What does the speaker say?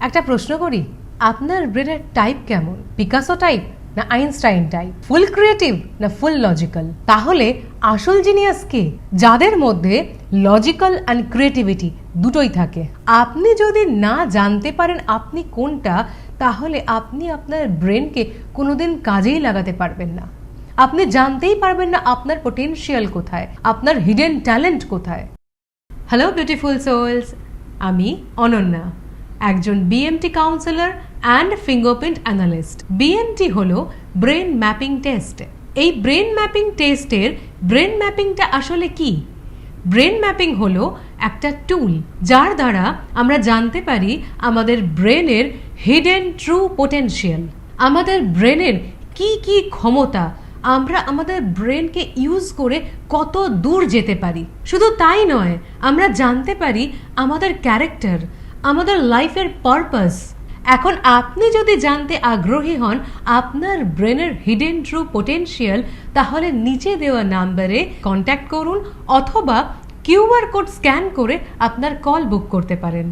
একটা প্রশ্ন করি, আপনার ব্রেনের টাইপ কেমন? পিকাসো টাইপ না আইনস্টাইন টাইপ? ফুল ক্রিয়েটিভ না ফুল লজিক্যাল? তাহলে আসল জিনিয়াস কে? যাদের মধ্যে লজিক্যাল অ্যান্ড ক্রিয়েটিভিটি দুটোই থাকে। আপনি যদি না জানতে পারেন আপনি কোনটা, তাহলে আপনি আপনার ব্রেনকে কোনোদিন কাজেই লাগাতে পারবেন না। আপনি জানতেই পারবেন না আপনার পোটেনশিয়াল কোথায়, আপনার হিডেন ট্যালেন্ট কোথায়। হ্যালো বিউটিফুল সোলস, আমি অনন্যা, একজন BMT councillor and fingerprint analyst. BMT হলো ব্রেন ম্যাপিং টেস্ট। এই ব্রেন ম্যাপিং টেস্টের ব্রেন ম্যাপিংটা আসলে কি? ব্রেন ম্যাপিং হলো একটা টুল যার দ্বারা আমরা জানতে পারি আমাদের ব্রেনের হিডেন ট্রু পোটেনশিয়াল, আমাদের ব্রেনের কি কি ক্ষমতা, আমরা আমাদের ব্রেনকে ইউজ করে কত দূর যেতে পারি। শুধু তাই নয়, আমরা জানতে পারি আমাদের ক্যারেক্টার, আমাদের লাইফের পারপাস। এখন আপনি যদি জানতে আগ্রহী হন আপনার ব্রেনের হিডেন ট্রু পোটেনশিয়াল, তাহলে নিচে দেওয়া নাম্বারে কন্ট্যাক্ট করুন অথবা কিউআর কোড স্ক্যান করে আপনার কল বুক করতে পারেন।